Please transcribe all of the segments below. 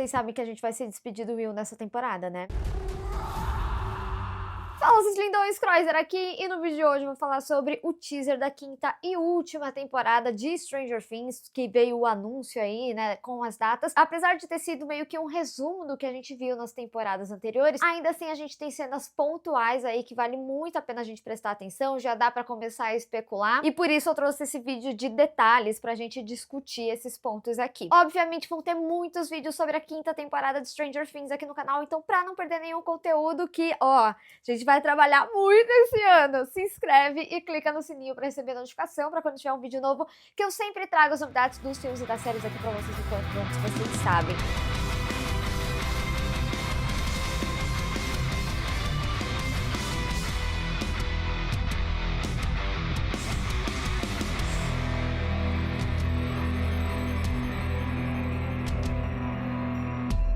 Vocês sabem que a gente vai se despedir do Will nessa temporada, né? Fala, seus lindões, Croiser aqui, e no vídeo de hoje eu vou falar sobre o teaser da quinta e última temporada de Stranger Things, que veio o anúncio aí, né, com as datas. Apesar de ter sido meio que um resumo do que a gente viu nas temporadas anteriores, ainda assim a gente tem cenas pontuais aí que vale muito a pena a gente prestar atenção, já dá pra começar a especular, e por isso eu trouxe esse vídeo de detalhes pra gente discutir esses pontos aqui. Obviamente vão ter muitos vídeos sobre a quinta temporada de Stranger Things aqui no canal, então pra não perder nenhum conteúdo que, ó, a gente vai trabalhar muito esse ano. Se inscreve e clica no sininho para receber notificação para quando tiver um vídeo novo, que eu sempre trago as novidades dos filmes e das séries aqui para vocês enquanto antes vocês sabem.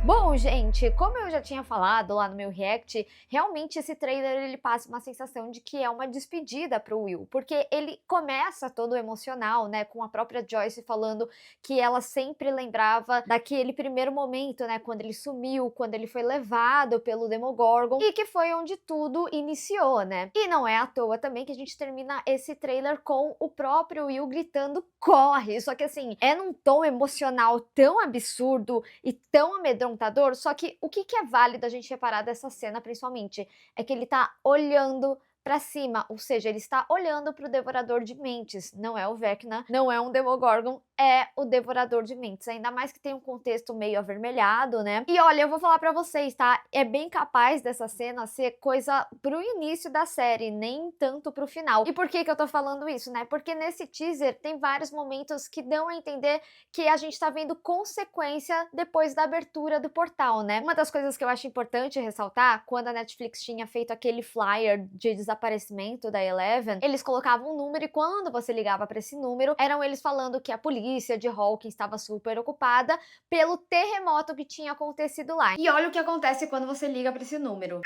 Bom, gente, como eu já tinha falado lá no meu react, realmente esse trailer ele passa uma sensação de que é uma despedida pro Will, porque ele começa todo emocional, né, com a própria Joyce falando que ela sempre lembrava daquele primeiro momento, né, quando ele sumiu, quando ele foi levado pelo Demogorgon, e que foi onde tudo iniciou, né. E não é à toa também que a gente termina esse trailer com o próprio Will gritando "corre", só que assim, é num tom emocional tão absurdo e tão amedrontador. Só que o que é válido a gente reparar dessa cena, principalmente, é que ele tá olhando pra cima, ou seja, ele está olhando pro Devorador de Mentes, não é o Vecna, não é um Demogorgon, é o Devorador de Mentes, ainda mais que tem um contexto meio avermelhado, né? E olha, eu vou falar pra vocês, tá? É bem capaz dessa cena ser coisa pro início da série, nem tanto pro final. E por que eu tô falando isso, né? Porque nesse teaser tem vários momentos que dão a entender que a gente tá vendo consequência depois da abertura do portal, né? Uma das coisas que eu acho importante ressaltar, quando a Netflix tinha feito aquele flyer de desaparecimento da Eleven, eles colocavam um número e quando você ligava pra esse número, eram eles falando que a polícia de Hawkins estava super ocupada pelo terremoto que tinha acontecido lá. E olha o que acontece quando você liga pra esse número.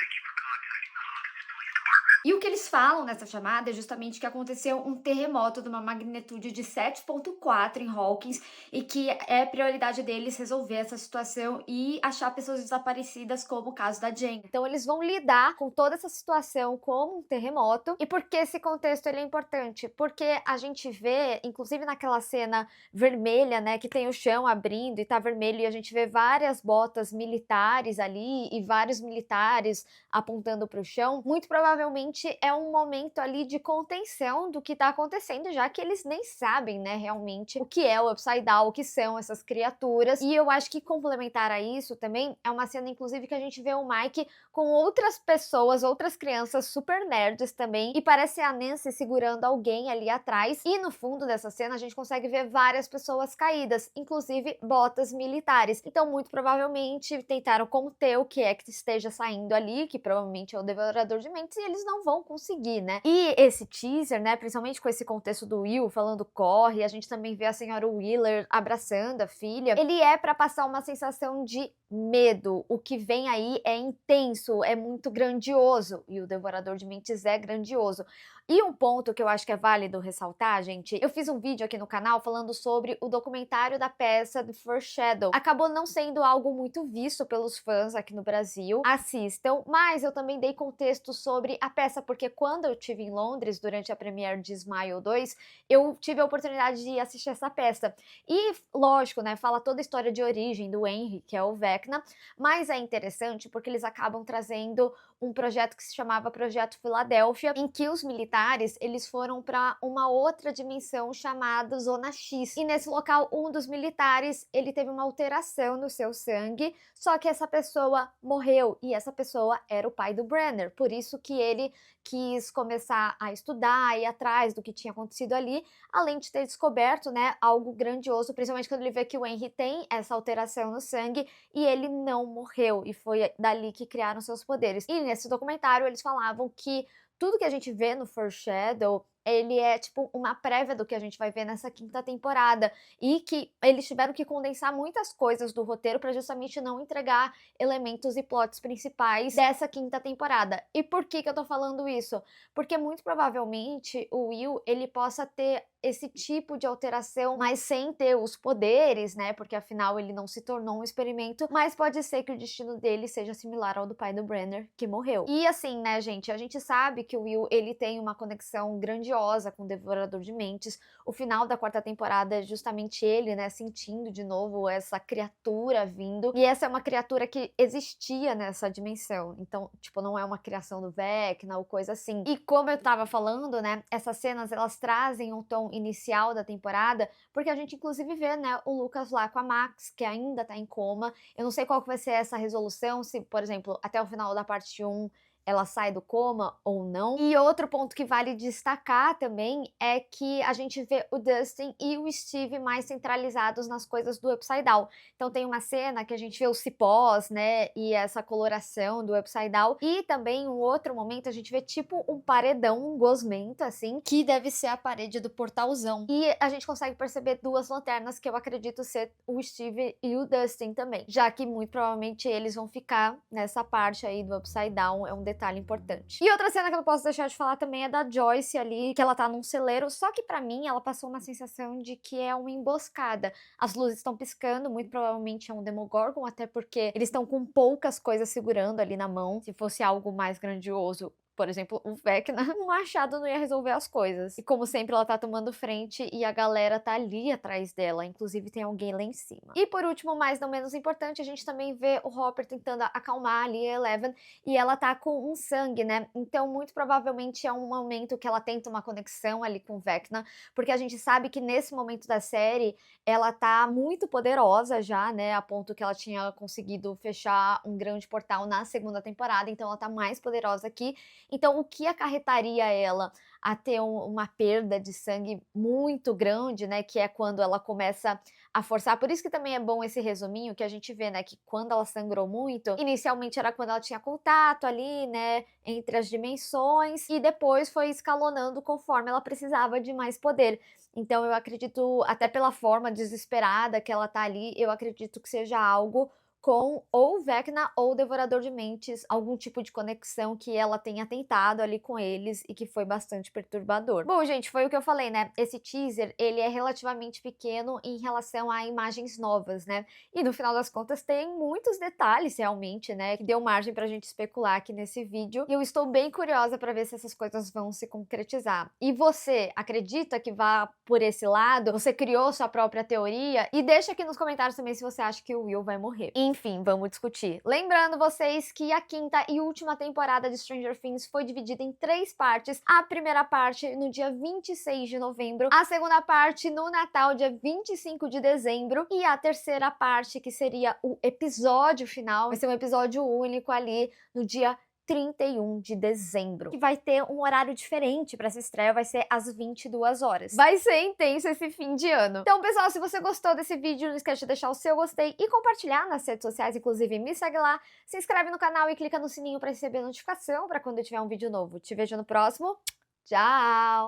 E o que eles falam nessa chamada é justamente que aconteceu um terremoto de uma magnitude de 7,4 em Hawkins e que é prioridade deles resolver essa situação e achar pessoas desaparecidas, como o caso da Jen. Então eles vão lidar com toda essa situação como um terremoto. E por que esse contexto ele é importante? Porque a gente vê, inclusive naquela cena vermelha, né, que tem o chão abrindo e tá vermelho e a gente vê várias botas militares ali e vários militares apontando para o chão, muito provavelmente é um momento ali de contenção do que tá acontecendo, já que eles nem sabem, né, realmente o que é o Upside Down, o que são essas criaturas. E eu acho que complementar a isso também é uma cena, inclusive, que a gente vê o Mike com outras pessoas, outras crianças super nerds também, e parece a Nancy segurando alguém ali atrás. E no fundo dessa cena a gente consegue ver várias pessoas caídas, inclusive botas militares. Então, muito provavelmente tentaram conter o que é que esteja saindo ali, que provavelmente é o Devorador de Mentes, e eles não vão conseguir, né? E esse teaser, né, principalmente com esse contexto do Will falando corre, a gente também vê a senhora Wheeler abraçando a filha, ele é pra passar uma sensação de medo. O que vem aí é intenso, é muito grandioso, e o Devorador de Mentes é grandioso. E um ponto que eu acho que é válido ressaltar, gente, eu fiz um vídeo aqui no canal falando sobre o documentário da peça The First Shadow. Acabou não sendo algo muito visto pelos fãs aqui no Brasil, assistam, mas eu também dei contexto sobre a peça, porque quando eu estive em Londres, durante a premiere de Smile 2, eu tive a oportunidade de assistir essa peça. E, lógico, né, fala toda a história de origem do Henry, que é o Vecna, mas é interessante porque eles acabam trazendo um projeto que se chamava Projeto Filadélfia, em que os militares, eles foram para uma outra dimensão chamada Zona X. E nesse local, um dos militares, ele teve uma alteração no seu sangue, só que essa pessoa morreu, e essa pessoa era o pai do Brenner, por isso que ele quis começar a estudar e ir atrás do que tinha acontecido ali, além de ter descoberto, né, algo grandioso, principalmente quando ele vê que o Henry tem essa alteração no sangue e ele não morreu, e foi dali que criaram seus poderes. E nesse documentário eles falavam que tudo que a gente vê no Foreshadow, ele é tipo uma prévia do que a gente vai ver nessa quinta temporada, e que eles tiveram que condensar muitas coisas do roteiro para justamente não entregar elementos e plots principais dessa quinta temporada. E por que eu tô falando isso? Porque muito provavelmente o Will, ele possa ter esse tipo de alteração, mas sem ter os poderes, né? Porque afinal ele não se tornou um experimento, mas pode ser que o destino dele seja similar ao do pai do Brenner, que morreu. E assim, né, gente, a gente sabe que o Will, ele tem uma conexão grandiosa com o Devorador de Mentes. O final da 4ª temporada é justamente ele, né, sentindo de novo essa criatura vindo. E essa é uma criatura que existia nessa dimensão. Então, tipo, não é uma criação do Vecna ou coisa assim. E como eu tava falando, né, essas cenas, elas trazem um tom inicial da temporada, porque a gente inclusive vê, né, o Lucas lá com a Max, que ainda tá em coma. Eu não sei qual que vai ser essa resolução, se, por exemplo, até o final da parte 1 ela sai do coma ou não. E outro ponto que vale destacar também é que a gente vê o Dustin e o Steve mais centralizados nas coisas do Upside Down. Então tem uma cena que a gente vê os cipós, né, e essa coloração do Upside Down, e também um outro momento a gente vê tipo um paredão, um gosmento assim, que deve ser a parede do portalzão. E a gente consegue perceber 2 lanternas que eu acredito ser o Steve e o Dustin também, já que muito provavelmente eles vão ficar nessa parte aí do Upside Down, é um detalhe importante. E outra cena que eu não posso deixar de falar também é da Joyce ali, que ela tá num celeiro, só que pra mim ela passou uma sensação de que é uma emboscada. As luzes estão piscando, muito provavelmente é um Demogorgon, até porque eles estão com poucas coisas segurando ali na mão. Se fosse algo mais grandioso, por exemplo, o Vecna, um machado não ia resolver as coisas. E como sempre, ela tá tomando frente e a galera tá ali atrás dela. Inclusive, tem alguém lá em cima. E por último, mas não menos importante, a gente também vê o Hopper tentando acalmar ali a Eleven. E ela tá com um sangue, né? Então, muito provavelmente é um momento que ela tenta uma conexão ali com o Vecna. Porque a gente sabe que nesse momento da série, ela tá muito poderosa já, né? A ponto que ela tinha conseguido fechar um grande portal na 2ª temporada. Então, ela tá mais poderosa aqui. Então, o que acarretaria ela a ter uma perda de sangue muito grande, né, que é quando ela começa a forçar. Por isso que também é bom esse resuminho que a gente vê, né, que quando ela sangrou muito, inicialmente era quando ela tinha contato ali, né, entre as dimensões, e depois foi escalonando conforme ela precisava de mais poder. Então eu acredito, até pela forma desesperada que ela tá ali, eu acredito que seja algo com ou Vecna ou Devorador de Mentes, algum tipo de conexão que ela tenha tentado ali com eles e que foi bastante perturbador. Bom, gente, foi o que eu falei, né? Esse teaser, ele é relativamente pequeno em relação a imagens novas, né? E no final das contas tem muitos detalhes realmente, né? Que deu margem pra gente especular aqui nesse vídeo. E eu estou bem curiosa pra ver se essas coisas vão se concretizar. E você, acredita que vá por esse lado? Você criou sua própria teoria? E deixa aqui nos comentários também se você acha que o Will vai morrer. Enfim, vamos discutir. Lembrando vocês que a 5ª e última temporada de Stranger Things foi dividida em 3 partes. A primeira parte no dia 26 de novembro, a segunda parte no Natal, dia 25 de dezembro, e a terceira parte, que seria o episódio final, vai ser um episódio único ali no dia 31 de dezembro, que vai ter um horário diferente para essa estreia, vai ser às 22 horas. Vai ser intenso esse fim de ano. Então, pessoal, se você gostou desse vídeo, não esquece de deixar o seu gostei e compartilhar nas redes sociais, inclusive me segue lá, se inscreve no canal e clica no sininho para receber notificação para quando eu tiver um vídeo novo. Te vejo no próximo. Tchau!